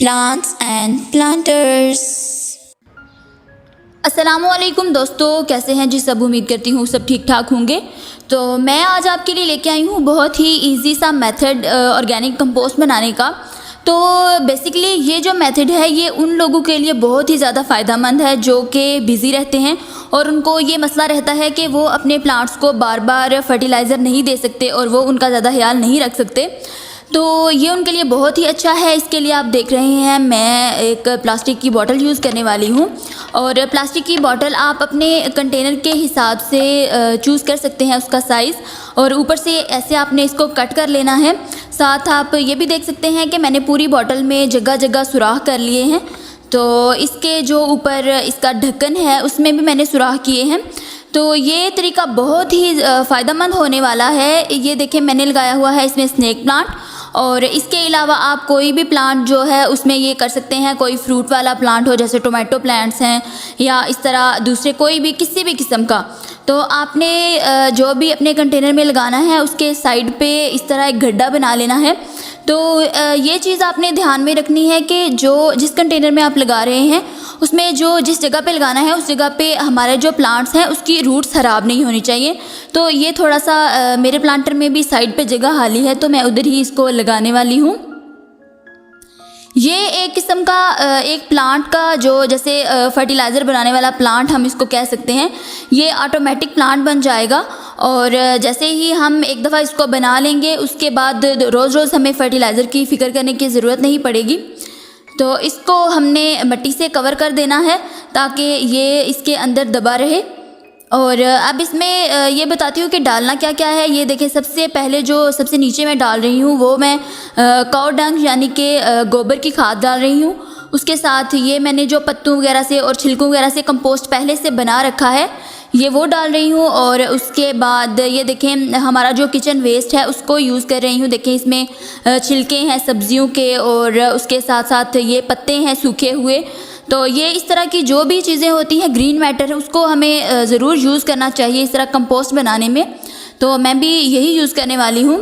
plants and planters। अस्सलामुअलैकुम दोस्तों, कैसे हैं जी सब। उम्मीद करती हूँ सब ठीक ठाक होंगे। तो मैं आज आपके लिए लेके आई हूँ बहुत ही इजी सा मेथड ऑर्गेनिक कंपोस्ट बनाने का। तो बेसिकली ये जो मेथड है ये उन लोगों के लिए बहुत ही ज़्यादा फ़ायदेमंद है जो कि बिज़ी रहते हैं और उनको ये मसला रहता है कि वो अपने प्लांट्स को बार बार फर्टिलाइज़र नहीं दे सकते और वो उनका ज़्यादा ख्याल नहीं रख सकते। तो ये उनके लिए बहुत ही अच्छा है। इसके लिए आप देख रहे हैं मैं एक प्लास्टिक की बोतल यूज़ करने वाली हूँ और प्लास्टिक की बोतल आप अपने कंटेनर के हिसाब से चूज़ कर सकते हैं उसका साइज़, और ऊपर से ऐसे आपने इसको कट कर लेना है। साथ आप ये भी देख सकते हैं कि मैंने पूरी बोतल में जगह जगह सुराख कर लिए हैं। तो इसके जो ऊपर इसका ढक्कन है उसमें भी मैंने सुराख किए हैं। तो ये तरीका बहुत ही फ़ायदेमंद होने वाला है। ये देखिए मैंने लगाया हुआ है इसमें स्नेक प्लांट, और इसके अलावा आप कोई भी प्लांट जो है उसमें ये कर सकते हैं। कोई फ्रूट वाला प्लांट हो, जैसे टोमेटो प्लांट्स हैं या इस तरह दूसरे कोई भी किसी भी किस्म का, तो आपने जो भी अपने कंटेनर में लगाना है उसके साइड पे इस तरह एक गड्ढा बना लेना है। तो ये चीज़ आपने ध्यान में रखनी है कि जो जिस कंटेनर में आप लगा रहे हैं उसमें जो जिस जगह पे लगाना है उस जगह पे हमारे जो प्लांट्स हैं उसकी रूट्स ख़राब नहीं होनी चाहिए। तो ये थोड़ा सा मेरे प्लांटर में भी साइड पे जगह खाली है तो मैं उधर ही इसको लगाने वाली हूँ। ये एक किस्म का एक प्लांट का जो जैसे फर्टिलाइज़र बनाने वाला प्लांट हम इसको कह सकते हैं। ये ऑटोमेटिक प्लांट बन जाएगा और जैसे ही हम एक दफ़ा इसको बना लेंगे उसके बाद रोज़ रोज़ हमें फर्टिलाइज़र की फ़िक्र करने की ज़रूरत नहीं पड़ेगी। तो इसको हमने मिट्टी से कवर कर देना है ताकि ये इसके अंदर दबा रहे। और अब इसमें ये बताती हूँ कि डालना क्या क्या है। ये देखें, सबसे पहले जो सबसे नीचे मैं डाल रही हूँ वो मैं काऊ डंग यानी कि गोबर की खाद डाल रही हूँ। उसके साथ ये मैंने जो पत्तों वगैरह से और छिलकों वगैरह से कंपोस्ट पहले से बना रखा है ये वो डाल रही हूँ। और उसके बाद ये देखें हमारा जो किचन वेस्ट है उसको यूज़ कर रही हूँ। देखें इसमें छिलके हैं सब्जियों के और उसके साथ साथ ये पत्ते हैं सूखे हुए। तो ये इस तरह की जो भी चीज़ें होती हैं ग्रीन मैटर उसको हमें ज़रूर यूज़ करना चाहिए इस तरह कंपोस्ट बनाने में। तो मैं भी यही यूज़ करने वाली हूँ।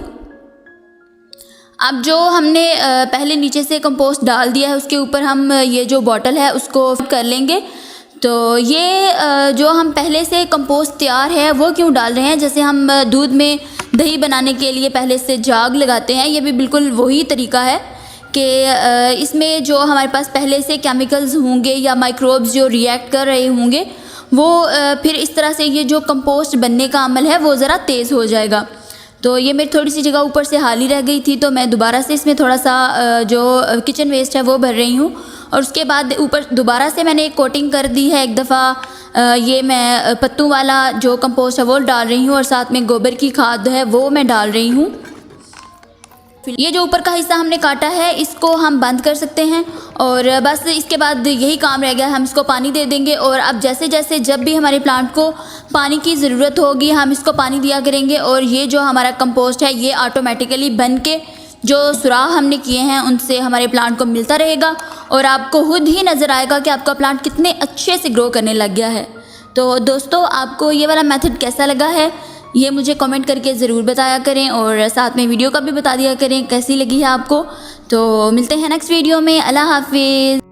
अब जो हमने पहले नीचे से कंपोस्ट डाल दिया है उसके ऊपर हम ये जो बॉटल है उसको कर लेंगे। तो ये जो हम पहले से कंपोस्ट तैयार है वो क्यों डाल रहे हैं, जैसे हम दूध में दही बनाने के लिए पहले से जाग लगाते हैं, ये भी बिल्कुल वही तरीका है कि इसमें जो हमारे पास पहले से केमिकल्स होंगे या माइक्रोब्स जो रिएक्ट कर रहे होंगे वो फिर इस तरह से ये जो कंपोस्ट बनने का अमल है वो ज़रा तेज़ हो जाएगा। तो ये मेरी थोड़ी सी जगह ऊपर से खाली रह गई थी तो मैं दोबारा से इसमें थोड़ा सा जो किचन वेस्ट है वो भर रही हूँ। और उसके बाद ऊपर दोबारा से मैंने एक कोटिंग कर दी है एक दफ़ा। ये मैं पत्तों वाला जो कंपोस्ट है वो डाल रही हूँ और साथ में गोबर की खाद है वो मैं डाल रही हूँ। ये जो ऊपर का हिस्सा हमने काटा है इसको हम बंद कर सकते हैं और बस इसके बाद यही काम रह गया, हम इसको पानी दे देंगे। और अब जैसे जैसे जब भी हमारे प्लांट को पानी की ज़रूरत होगी हम इसको पानी दिया करेंगे और ये जो हमारा कंपोस्ट है ये ऑटोमेटिकली बन के जो सुराख हमने किए हैं उनसे हमारे प्लांट को मिलता रहेगा और आपको खुद ही नज़र आएगा कि आपका प्लांट कितने अच्छे से ग्रो करने लग गया है। तो दोस्तों आपको ये वाला मेथड कैसा लगा है ये मुझे कमेंट करके ज़रूर बताया करें और साथ में वीडियो का भी बता दिया करें कैसी लगी है आपको। तो मिलते हैं नेक्स्ट वीडियो में। अल्लाह हाफिज़।